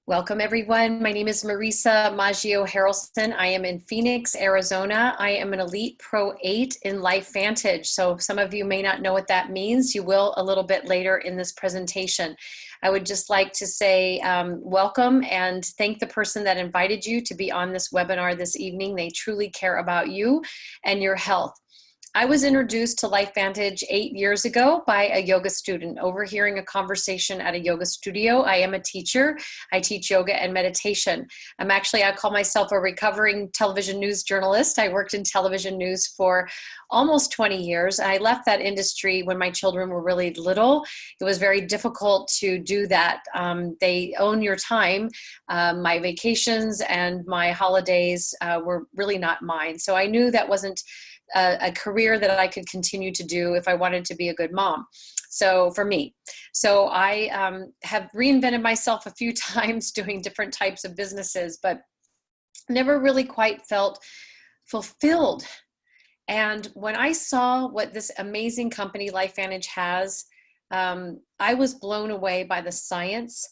Welcome, everyone. My name is Marisa Maggio-Harelson. I am in Phoenix, Arizona. I am an Elite Pro 8 in Lifevantage. So some of you may not know what that means. You will a little bit later in this presentation. I would just like to say welcome and thank the person that invited you to be on this webinar this evening. They truly care about you and your health. I was introduced to Lifevantage 8 years ago by a yoga student, overhearing a conversation at a yoga studio. I am a teacher. I teach yoga and meditation. I call myself a recovering television news journalist. I worked in television news for almost 20 years. I left that industry when my children were really little. It was very difficult to do that. They own your time. My vacations and my holidays were really not mine. So I knew that wasn't a career that I could continue to do if I wanted to be a good mom. So for me, I have reinvented myself a few times doing different types of businesses, but never really quite felt fulfilled. And when I saw what this amazing company Lifevantage has, I was blown away by the science.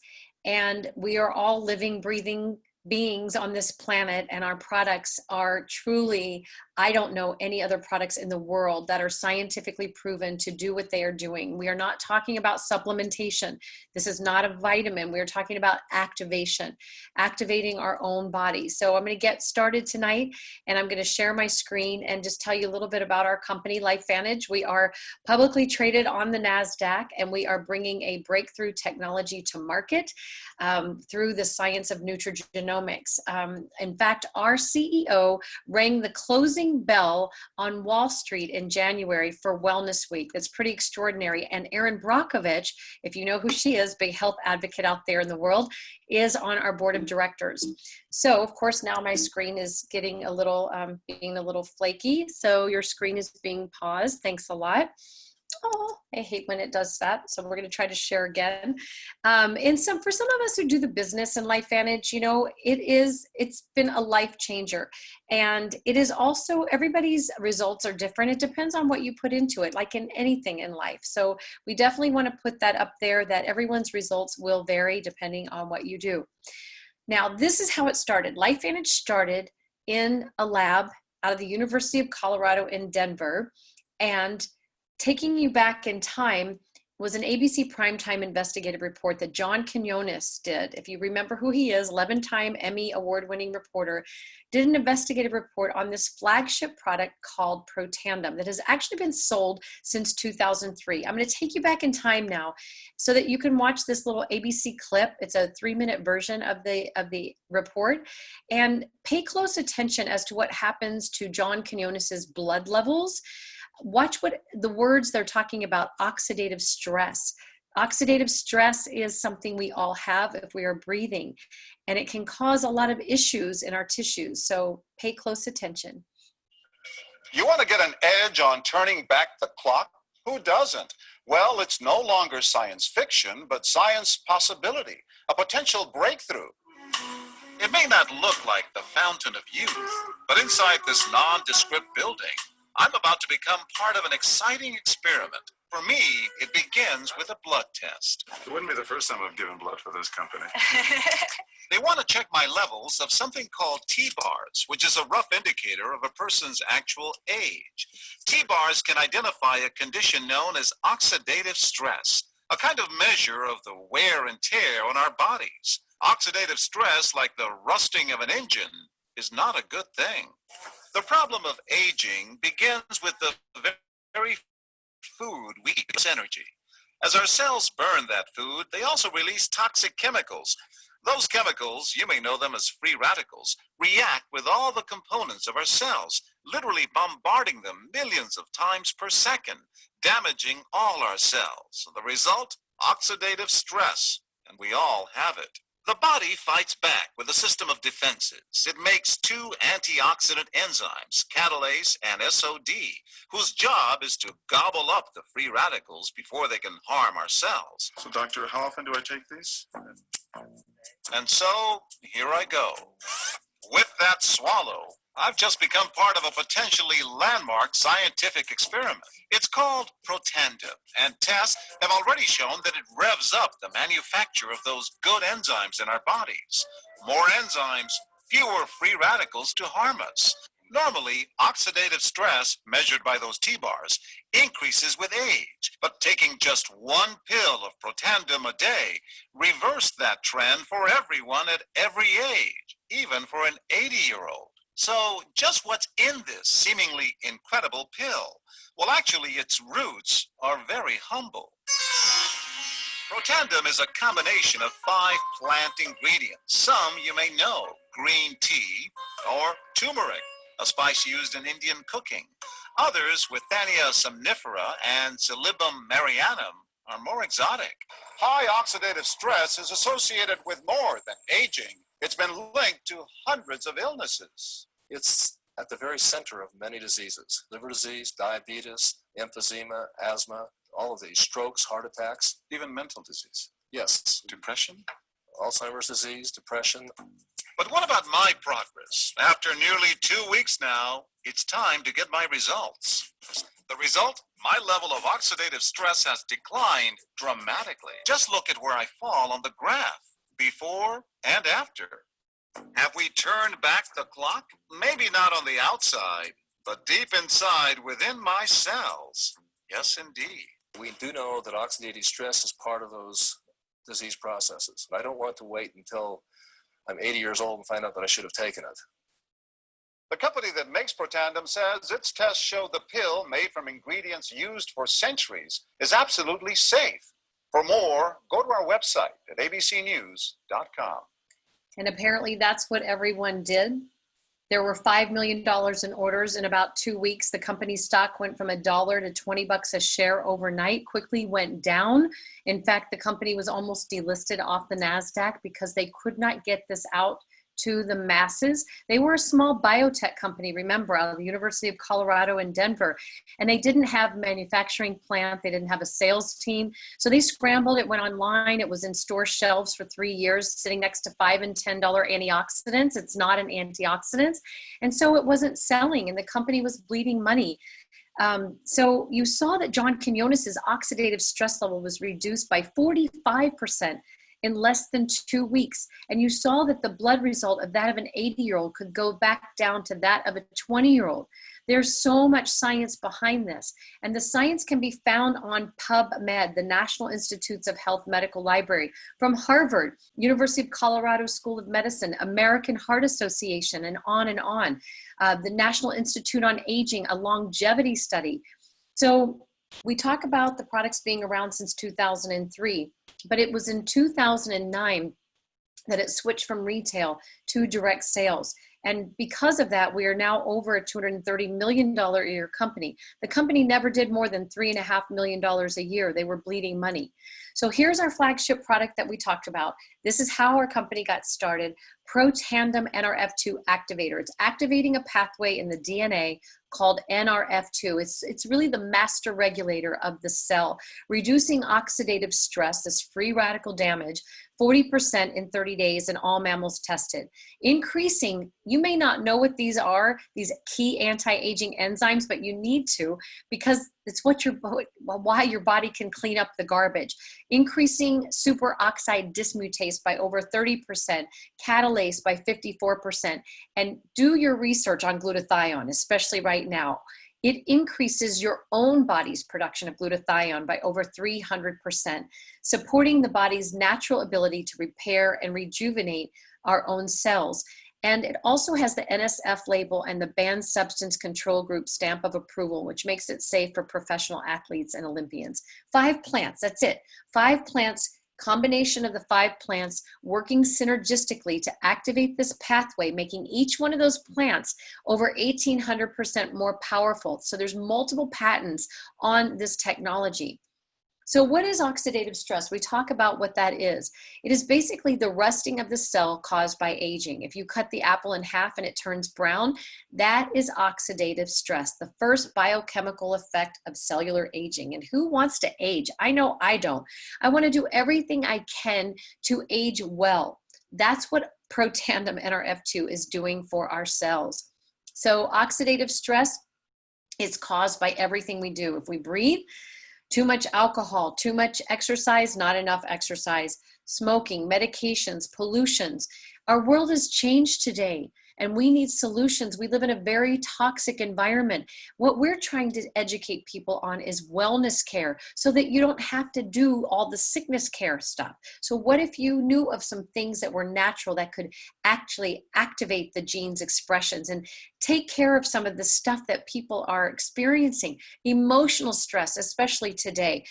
And we are all living, breathing beings on this planet, and our products are truly, I don't know any other products in the world that are scientifically proven to do what they are doing. We are not talking about supplementation. This is not a vitamin. We are talking about activation, activating our own body. So I'm going to get started tonight, and I'm going to share my screen and just tell you a little bit about our company, Lifevantage. We are publicly traded on the NASDAQ, and we are bringing a breakthrough technology to market through the science of nutrigenomics. In fact, our CEO rang the closing bell on Wall Street in January for Wellness Week. That's pretty extraordinary. And Erin Brockovich, if you know who she is, big health advocate out there in the world, is on our board of directors. So of course, now my screen is getting a little, being a little flaky. So your screen is being paused. Thanks a lot. Oh, I hate when it does that. So we're going to try to share again. For some of us who do the business in Lifevantage, you know, it's been a life changer. And it is also, everybody's results are different. It depends on what you put into it, like in anything in life. So we definitely want to put that up there, that everyone's results will vary depending on what you do. Now, this is how it started. Lifevantage started in a lab out of the University of Colorado in Denver. And taking you back in time was an ABC primetime investigative report that John Quinones did. If you remember who he is, 11-time Emmy award-winning reporter, did an investigative report on this flagship product called Protandim that has actually been sold since 2003. I'm going to take you back in time now so that you can watch this little ABC clip. It's a 3-minute version of the report, and pay close attention as to what happens to John Quinones's blood levels. Watch what the words they're talking about: oxidative stress. Oxidative stress is something we all have if we are breathing, and it can cause a lot of issues in our tissues. So pay close attention. You want to get an edge on turning back the clock? Who doesn't? Well, it's no longer science fiction, but science possibility, a potential breakthrough. It may not look like the fountain of youth, but inside this nondescript building, I'm about to become part of an exciting experiment. For me, it begins with a blood test. It wouldn't be the first time I've given blood for this company. They want to check my levels of something called T-bars, which is a rough indicator of a person's actual age. T-bars can identify a condition known as oxidative stress, a kind of measure of the wear and tear on our bodies. Oxidative stress, like the rusting of an engine, is not a good thing. The problem of aging begins with the very food we eat as energy. As our cells burn that food, they also release toxic chemicals. Those chemicals, you may know them as free radicals, react with all the components of our cells, literally bombarding them millions of times per second, damaging all our cells. The result? Oxidative stress, and we all have it. The body fights back with a system of defenses. It makes two antioxidant enzymes, catalase and SOD, whose job is to gobble up the free radicals before they can harm our cells. So, doctor, how often do I take these? And so, here I go. With that swallow, I've just become part of a potentially landmark scientific experiment. It's called Protandim, and tests have already shown that it revs up the manufacture of those good enzymes in our bodies. More enzymes, fewer free radicals to harm us. Normally, oxidative stress, measured by those T-bars, increases with age, but taking just one pill of Protandim a day reversed that trend for everyone at every age, even for an 80-year-old. So, just what's in this seemingly incredible pill? Well, actually, its roots are very humble. Protandim is a combination of 5 plant ingredients. Some you may know: green tea or turmeric, a spice used in Indian cooking. Others, Withania somnifera and Silybum marianum, are more exotic. High oxidative stress is associated with more than aging. It's been linked to hundreds of illnesses. It's at the very center of many diseases: liver disease, diabetes, emphysema, asthma, all of these, strokes, heart attacks. Even mental disease. Yes, Depression? Alzheimer's disease, depression. But what about my progress? After nearly 2 weeks now, it's time to get my results. The result? My level of oxidative stress has declined dramatically. Just look at where I fall on the graph, before and after. Have we turned back the clock? Maybe not on the outside, but deep inside within my cells. Yes, indeed. We do know that oxidative stress is part of those disease processes. I don't want to wait until I'm 80 years old and find out that I should have taken it. The company that makes Protandim says its tests show the pill, made from ingredients used for centuries, is absolutely safe. For more, go to our website at abcnews.com. And apparently that's what everyone did. There were $5 million in orders in about 2 weeks. The company's stock went from $1 to $20 a share overnight, quickly went down. In fact, the company was almost delisted off the NASDAQ because they could not get this out to the masses. They were a small biotech company, remember, out of the University of Colorado in Denver. And they didn't have a manufacturing plant. They didn't have a sales team. So they scrambled. It went online. It was in store shelves for 3 years, sitting next to $5 and $10 antioxidants. It's not an antioxidant. And so it wasn't selling, and the company was bleeding money. So you saw that John Quinones's oxidative stress level was reduced by 45% in less than 2 weeks. And you saw that the blood result of that of an 80-year-old could go back down to that of a 20-year-old. There's so much science behind this. And the science can be found on PubMed, the National Institutes of Health Medical Library, from Harvard, University of Colorado School of Medicine, American Heart Association, and on, the National Institute on Aging, a longevity study. So we talk about the products being around since 2003, but it was in 2009 that it switched from retail to direct sales. And because of that, we are now over a $230 million a year company. The company never did more than $3.5 million a year. They were bleeding money. So here's our flagship product that we talked about. This is how our company got started. Protandim NRF2 activator. It's activating a pathway in the DNA called NRF2. It's really the master regulator of the cell, reducing oxidative stress, this free radical damage, 40% in 30 days in all mammals tested. Increasing, you may not know what these are, these key anti-aging enzymes, but you need to, because it's why your body can clean up the garbage. Increasing superoxide dismutase by over 30%, catalase by 54%, and do your research on glutathione, especially right now. It increases your own body's production of glutathione by over 300%, supporting the body's natural ability to repair and rejuvenate our own cells. And it also has the NSF label and the Banned Substance Control Group stamp of approval, which makes it safe for professional athletes and Olympians. 5 plants, that's it. 5 plants, combination of the 5 plants working synergistically to activate this pathway, making each one of those plants over 1,800% more powerful. So there's multiple patents on this technology. So what is oxidative stress? We talk about what that is. It is basically the rusting of the cell caused by aging. If you cut the apple in half and it turns brown, that is oxidative stress, the first biochemical effect of cellular aging. And who wants to age? I know I don't. I want to do everything I can to age well. That's what Protandim NRF2 is doing for our cells. So oxidative stress is caused by everything we do. If we breathe, too much alcohol, too much exercise, not enough exercise, smoking, medications, pollutions. Our world has changed today, and we need solutions. We live in a very toxic environment. What we're trying to educate people on is wellness care so that you don't have to do all the sickness care stuff. So what if you knew of some things that were natural that could actually activate the gene's expressions and take care of some of the stuff that people are experiencing? Emotional stress, especially today,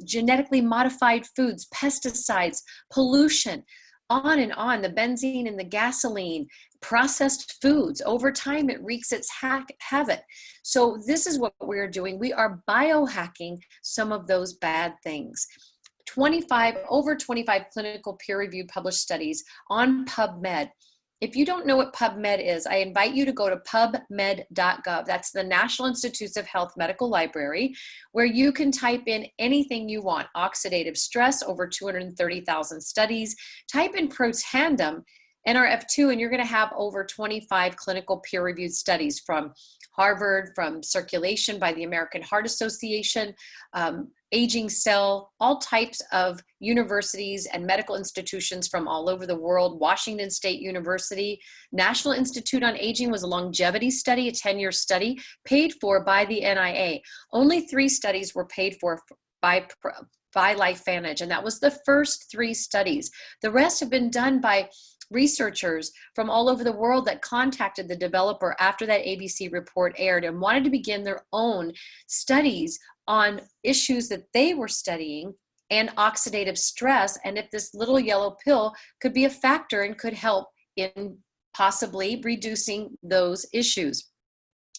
genetically modified foods, pesticides, pollution, on and on, the benzene and the gasoline, processed foods. Over time, it wreaks its havoc. So this is what we're doing. We are biohacking some of those bad things. Over 25 clinical peer-reviewed published studies on PubMed. If you don't know what PubMed is, I invite you to go to pubmed.gov. That's the National Institutes of Health Medical Library, where you can type in anything you want. Oxidative stress, over 230,000 studies. Type in protandem, NRF2, and you're going to have over 25 clinical peer-reviewed studies from Harvard, from Circulation by the American Heart Association, Aging Cell, all types of universities and medical institutions from all over the world. Washington State University, National Institute on Aging was a longevity study, a 10-year study paid for by the NIA. Only 3 studies were paid for by Lifevantage, and that was the first 3 studies. The rest have been done by researchers from all over the world that contacted the developer after that ABC report aired and wanted to begin their own studies on issues that they were studying and oxidative stress, and if this little yellow pill could be a factor and could help in possibly reducing those issues.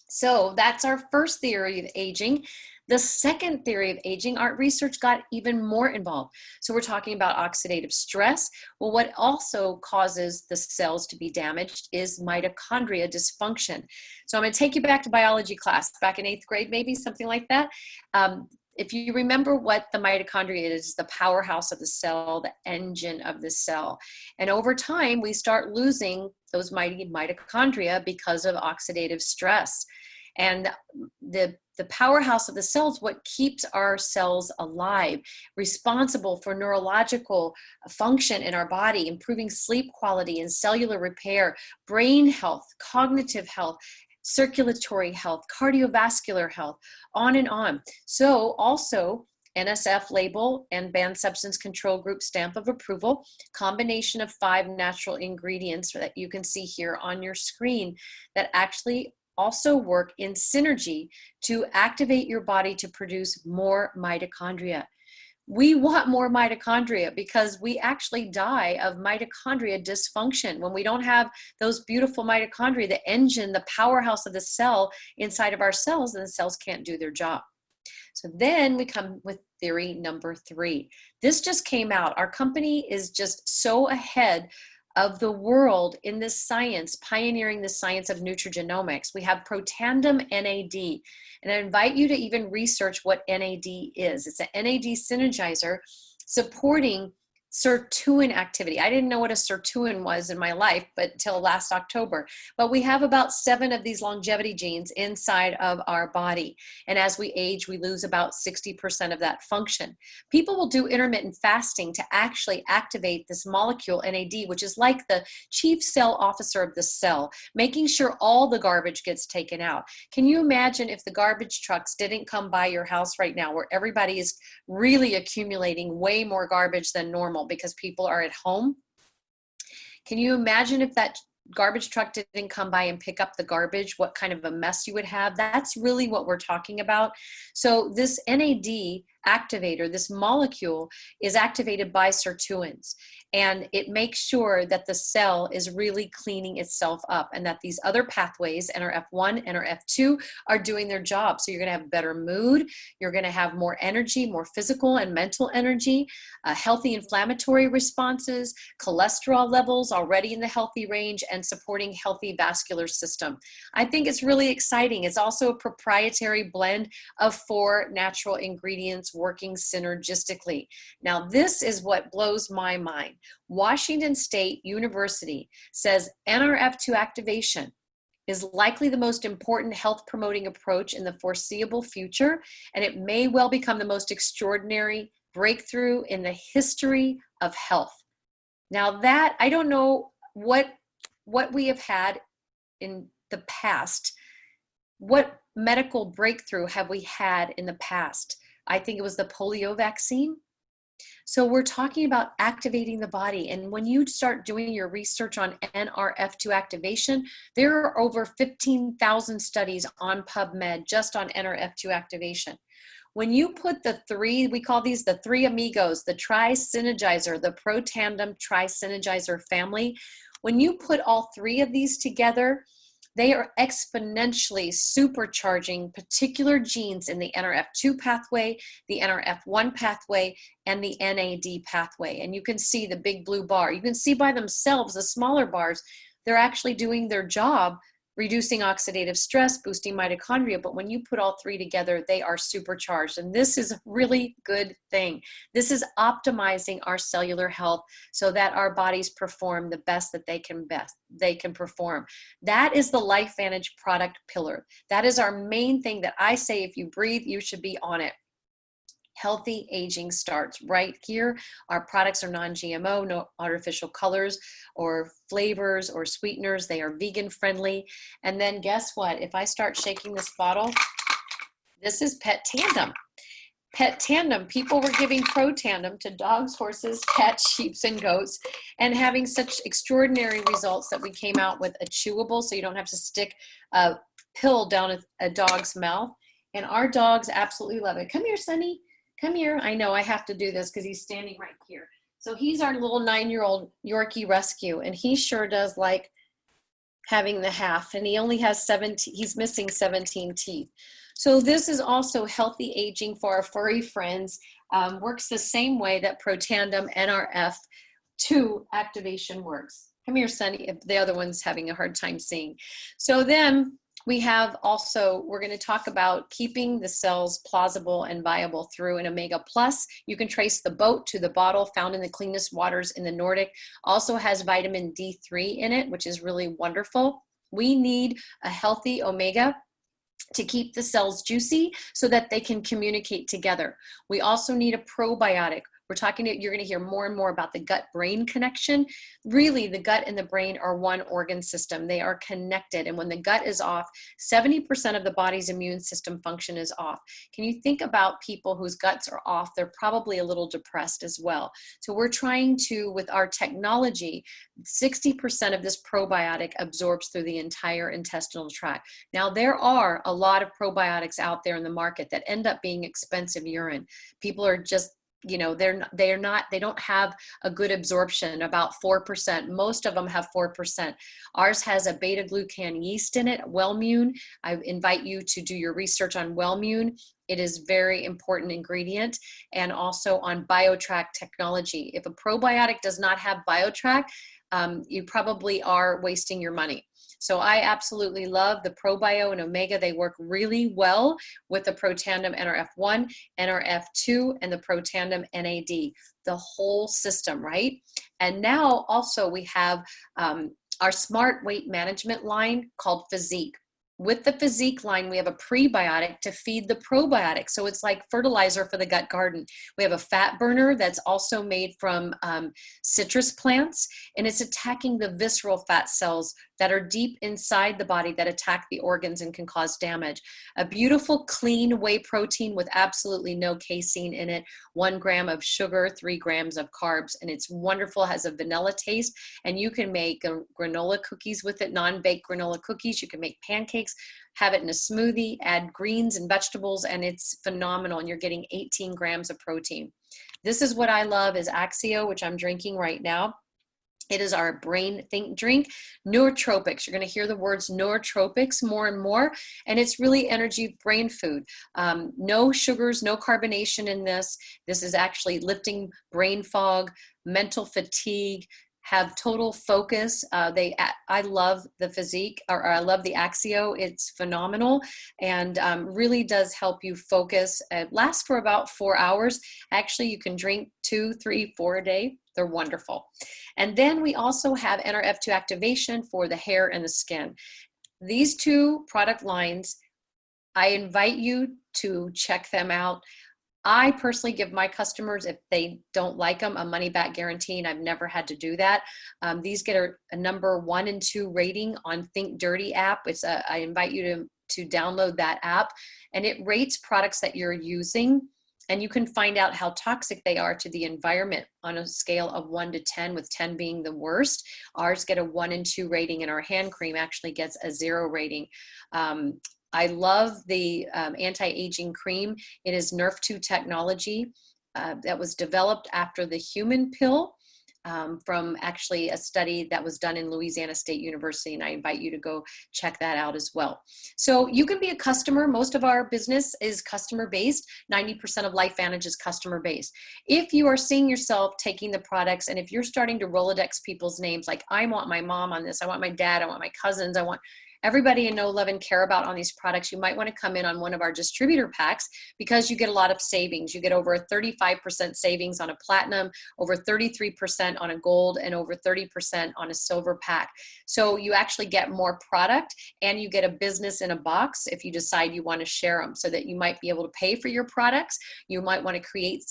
So that's our first theory of aging. The second theory of aging, our research got even more involved. So we're talking about oxidative stress. Well, what also causes the cells to be damaged is mitochondria dysfunction. So I'm going to take you back to biology class, back in 8th grade, maybe something like that. If you remember what the mitochondria is, the powerhouse of the cell, the engine of the cell. And over time, we start losing those mighty mitochondria because of oxidative stress. And the powerhouse of the cells, what keeps our cells alive, responsible for neurological function in our body, improving sleep quality and cellular repair, brain health, cognitive health, circulatory health, cardiovascular health, on and on. So also NSF label and banned substance control group stamp of approval, combination of 5 natural ingredients that you can see here on your screen that actually also work in synergy to activate your body to produce more mitochondria. We want more mitochondria because we actually die of mitochondria dysfunction. When we don't have those beautiful mitochondria, the engine, the powerhouse of the cell inside of our cells, then the cells can't do their job. So then we come with theory number 3. This just came out. Our company is just so ahead of the world in this science, pioneering the science of nutrigenomics. We have Protandim NAD, and I invite you to even research what NAD is. It's an NAD synergizer supporting sirtuin activity. I didn't know what a sirtuin was in my life, but until last October. But we have about 7 of these longevity genes inside of our body. And as we age, we lose about 60% of that function. People will do intermittent fasting to actually activate this molecule NAD, which is like the chief cell officer of the cell, making sure all the garbage gets taken out. Can you imagine if the garbage trucks didn't come by your house right now, where everybody is really accumulating way more garbage than normal because people are at home? Can you imagine if that garbage truck didn't come by and pick up the garbage, what kind of a mess you would have? That's really what we're talking about. So this NAD activator, this molecule, is activated by sirtuins, and it makes sure that the cell is really cleaning itself up and that these other pathways, NRF1, NRF2, are doing their job. So you're going to have better mood, you're going to have more energy, more physical and mental energy, healthy inflammatory responses, cholesterol levels already in the healthy range, and supporting healthy vascular system. I think it's really exciting. It's also a proprietary blend of 4 natural ingredients working synergistically. Now, this is what blows my mind. Washington State University says NRF2 activation is likely the most important health promoting approach in the foreseeable future, and it may well become the most extraordinary breakthrough in the history of health. Now that, I don't know what we have had in the past. What medical breakthrough have we had in the past? I think it was the polio vaccine. So we're talking about activating the body. And when you start doing your research on NRF2 activation, there are over 15,000 studies on PubMed just on NRF2 activation. When you put the three, we call these the three amigos, the tri-synergizer, the Protandim tri-synergizer family, when you put all three of these together, they are exponentially supercharging particular genes in the NRF2 pathway, the NRF1 pathway, and the NAD pathway. And you can see the big blue bar. You can see by themselves, the smaller bars, they're actually doing their job, reducing oxidative stress, boosting mitochondria. But when you put all three together, they are supercharged. And this is a really good thing. This is optimizing our cellular health so that our bodies perform the best that they can perform. That is the Lifevantage product pillar. That is our main thing that I say, if you breathe, you should be on it. Healthy aging starts right here. Our products are non-GMO, no artificial colors or flavors or sweeteners. They are vegan friendly. And then guess what? If I start shaking this bottle, this is Pet Tandem. Pet Tandem, people were giving Protandim to dogs, horses, cats, sheep, and goats, and having such extraordinary results that we came out with a chewable, so you don't have to stick a pill down a dog's mouth. And our dogs absolutely love it. Come here, Sonny. Come here. I know I have to do this because he's standing right here. So he's our little 9-year-old Yorkie rescue, and he sure does like having the half, and he only has 17, he's missing 17 teeth. So this is also healthy aging for our furry friends. Works the same way that Protandim NRF2 activation works. Come here, Sonny. The other one's having a hard time seeing. So then we have also, we're going to talk about keeping the cells plausible and viable through an Omega Plus. You can trace the boat to the bottle, found in the cleanest waters in the Nordic. Also has vitamin D3 in it, which is really wonderful. We need a healthy Omega to keep the cells juicy so that they can communicate together. We also need a probiotic. You're going to hear more and more about the gut-brain connection. Really, the gut and the brain are one organ system. They are connected. And when the gut is off, 70% of the body's immune system function is off. Can you think about people whose guts are off? They're probably a little depressed as well. So we're trying to, with our technology, 60% of this probiotic absorbs through the entire intestinal tract. Now, there are a lot of probiotics out there in the market that end up being expensive urine. People are just, you know, they don't have a good absorption, about 4%. Most of them have 4%. Ours has a beta glucan yeast in it, Wellmune. I invite you to do your research on Wellmune. It is very important ingredient, and also on BioTrack technology. If a probiotic does not have BioTrack, you probably are wasting your money. So I absolutely love the ProBio and Omega. They work really well with the Protandim NRF1, NRF2, and the Protandim NAD, the whole system, right? And now also we have our smart weight management line called Physique. With the Physique line, we have a prebiotic to feed the probiotic. So it's like fertilizer for the gut garden. We have a fat burner that's also made from citrus plants, and it's attacking the visceral fat cells that are deep inside the body that attack the organs and can cause damage. A beautiful, clean whey protein with absolutely no casein in it, 1 gram of sugar, 3 grams of carbs, and it's wonderful, has a vanilla taste, and you can make granola cookies with it, non-baked granola cookies. You can make pancakes, have it in a smoothie, add greens and vegetables, and it's phenomenal, and you're getting 18 grams of protein. This is what I love is Axio, which I'm drinking right now. It is our brain think drink, nootropics. You're going to hear the words nootropics more and more, and it's really energy brain food. No sugars, no carbonation in this. This is actually lifting brain fog, mental fatigue, have total focus. I love the Physique, or I love the Axio. It's phenomenal and really does help you focus. It lasts for about 4 hours. Actually, you can drink 2, 3, 4 a day. They're wonderful. And then we also have NRF2 activation for the hair and the skin. these two product lines, I invite you to check them out. I personally give my customers, if they don't like them, a money back guarantee, and I've never had to do that. These get a number 1 and 2 rating on Think Dirty app. I invite you to download that app, and it rates products that you're using, and you can find out how toxic they are to the environment on a scale of 1 to 10, with 10 being the worst. Ours get a 1 and 2 rating, and our hand cream actually gets a 0 rating. I love the anti-aging cream. It is Nerf2 technology that was developed after the human pill from actually a study that was done in Louisiana State University, and I invite you to go check that out as well. So you can be a customer. Most of our business is customer-based. 90% of Lifevantage is customer-based. If you are seeing yourself taking the products, and if you're starting to Rolodex people's names, like I want my mom on this, I want my dad, I want my cousins, I want everybody in know, love, and care about on these products, you might want to come in on one of our distributor packs, because you get a lot of savings. You get over a 35% savings on a platinum, over 33% on a gold, and over 30% on a silver pack. So you actually get more product, and you get a business in a box if you decide you want to share them, so that you might be able to pay for your products. You might want to create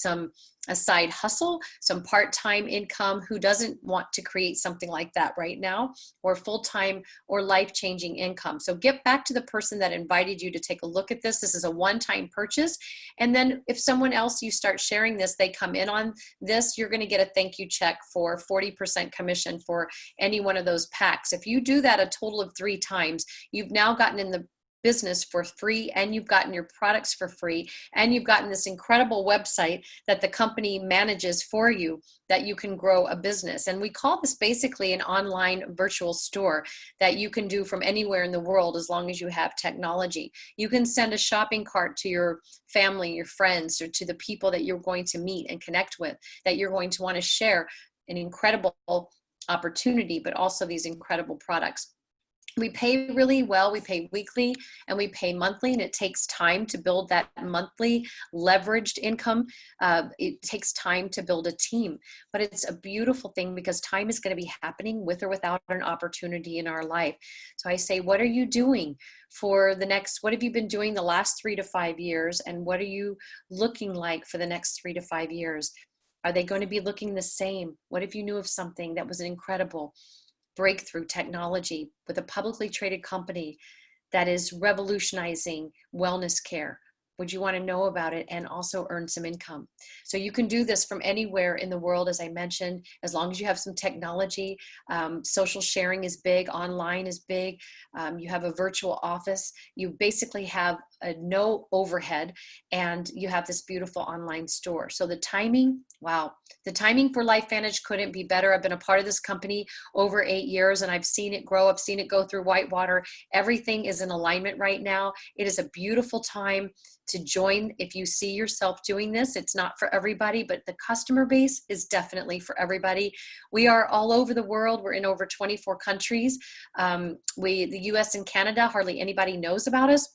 a side hustle, some part-time income. Who doesn't want to create something like that right now, or full-time or life-changing income? So get back to the person that invited you to take a look at this. This is a one-time purchase. And then if someone else, you start sharing this, they come in on this, you're going to get a thank you check for 40% commission for any one of those packs. If you do that a total of 3 times, you've now gotten in the business for free, and you've gotten your products for free, and you've gotten this incredible website that the company manages for you, that you can grow a business. And we call this basically an online virtual store that you can do from anywhere in the world, as long as you have technology. You can send a shopping cart to your family, your friends, or to the people that you're going to meet and connect with, that you're going to want to share an incredible opportunity, but also these incredible products. We pay really well. We pay weekly and we pay monthly, and it takes time to build that monthly leveraged income. It takes time to build a team, but it's a beautiful thing, because time is going to be happening with or without an opportunity in our life. So I say, what are you doing for the next, what have you been doing the last 3 to 5 years? And what are you looking like for the next 3 to 5 years? Are they going to be looking the same? What if you knew of something that was an incredible breakthrough technology with a publicly traded company that is revolutionizing wellness care? Would you want to know about it and also earn some income? So you can do this from anywhere in the world, as I mentioned, as long as you have some technology. Social sharing is big. Online is big. You have a virtual office. You basically have no overhead, and you have this beautiful online store. So the timing, wow, the timing for Lifevantage couldn't be better. I've been a part of this company over 8 years, and I've seen it grow. I've seen it go through whitewater. Everything is in alignment right now. It is a beautiful time to join. If you see yourself doing this, it's not for everybody, but the customer base is definitely for everybody. We are all over the world. We're in over 24 countries. The US and Canada, hardly anybody knows about us.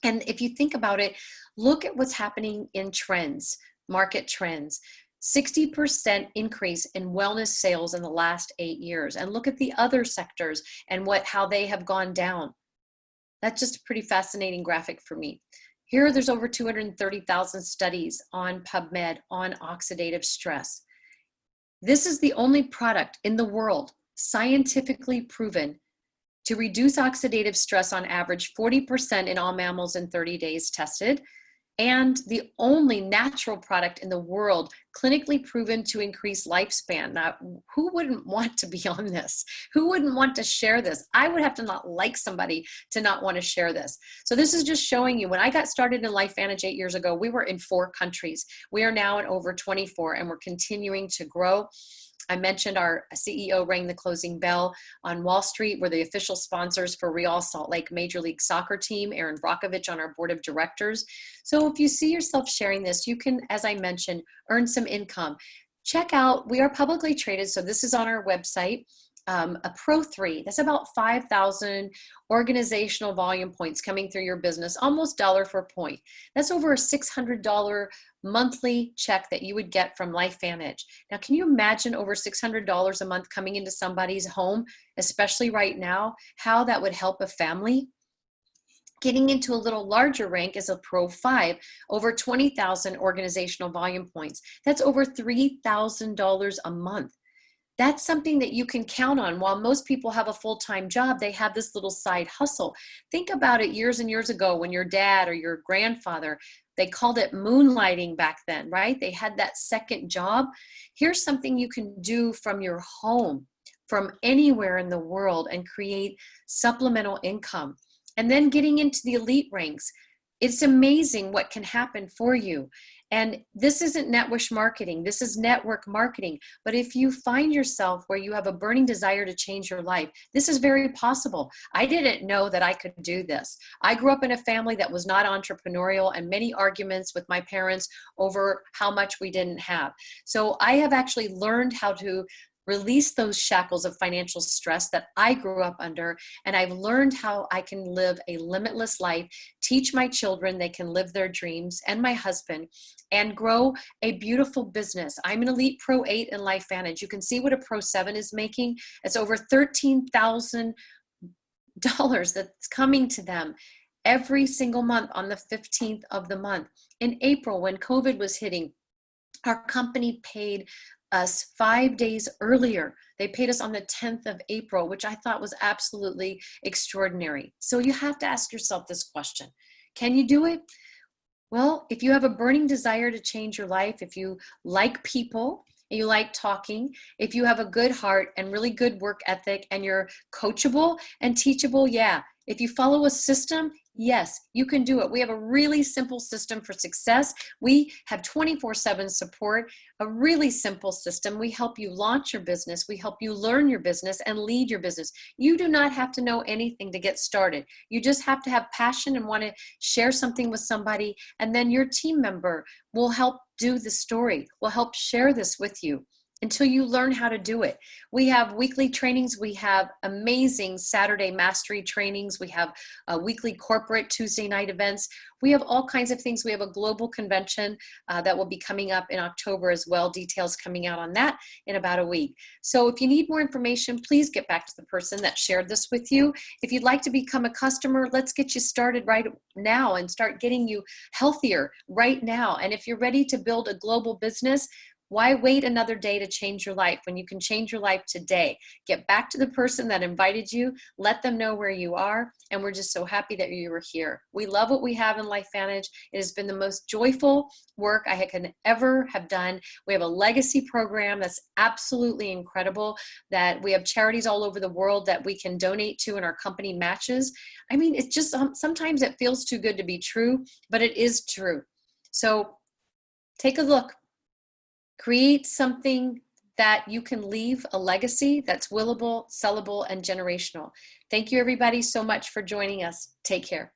And if you think about it, look at what's happening in trends, market trends. 60% increase in wellness sales in the last 8 years. And look at the other sectors and how they have gone down. That's just a pretty fascinating graphic for me. Here, there's over 230,000 studies on PubMed on oxidative stress. This is the only product in the world scientifically proven to reduce oxidative stress on average 40% in all mammals in 30 days tested, and the only natural product in the world clinically proven to increase lifespan. Now, who wouldn't want to be on this? Who wouldn't want to share this? I would have to not like somebody to not want to share this. So this is just showing you, when I got started in Lifevantage 8 years ago, we were in 4 countries. We are now in over 24, and we're continuing to grow. I mentioned our CEO rang the closing bell on Wall Street. We're the official sponsors for Real Salt Lake Major League Soccer team, Aaron Brockovich on our board of directors. So if you see yourself sharing this, you can, as I mentioned, earn some income. Check out, we are publicly traded, so this is on our website. a Pro 3, that's about 5,000 organizational volume points coming through your business, almost dollar for point. That's over a $600 monthly check that you would get from Lifevantage. Now, can you imagine over $600 a month coming into somebody's home, especially right now, how that would help a family? Getting into a little larger rank is a Pro 5, over 20,000 organizational volume points. That's over $3,000 a month. That's something that you can count on. While most people have a full-time job, they have this little side hustle. Think about it years and years ago when your dad or your grandfather, they called it moonlighting back then, right? They had that second job. Here's something you can do from your home, from anywhere in the world, and create supplemental income. And then getting into the elite ranks, it's amazing what can happen for you. And this isn't network marketing, this is network marketing. But if you find yourself where you have a burning desire to change your life, this is very possible. I didn't know that I could do this. I grew up in a family that was not entrepreneurial, and many arguments with my parents over how much we didn't have. So I have actually learned how to release those shackles of financial stress that I grew up under. And I've learned how I can live a limitless life, teach my children they can live their dreams, and my husband, and grow a beautiful business. I'm an elite Pro 8 in Lifevantage. You can see what a Pro 7 is making. It's over $13,000 that's coming to them every single month on the 15th of the month. In April, when COVID was hitting, our company paid us 5 days earlier. They paid us on the 10th of April, which I thought was absolutely extraordinary. So you have to ask yourself this question. Can you do it? Well, if you have a burning desire to change your life, if you like people, and you like talking, if you have a good heart and really good work ethic, and you're coachable and teachable, yeah. If you follow a system, yes, you can do it. We have a really simple system for success. We have 24/7 support, a really simple system. We help you launch your business. We help you learn your business and lead your business. You do not have to know anything to get started. You just have to have passion and want to share something with somebody, and then your team member will help do the story, will help share this with you until you learn how to do it. We have weekly trainings. We have amazing Saturday mastery trainings. We have weekly corporate Tuesday night events. We have all kinds of things. We have a global convention that will be coming up in October as well. Details coming out on that in about a week. So if you need more information, please get back to the person that shared this with you. If you'd like to become a customer, let's get you started right now and start getting you healthier right now. And if you're ready to build a global business, why wait another day to change your life when you can change your life today? Get back to the person that invited you, let them know where you are, and we're just so happy that you were here. We love what we have in Lifevantage. It has been the most joyful work I can ever have done. We have a legacy program that's absolutely incredible, that we have charities all over the world that we can donate to and our company matches. I mean, it's just sometimes it feels too good to be true, but it is true. So take a look. Create something that you can leave a legacy that's willable, sellable, and generational. Thank you, everybody, so much for joining us. Take care.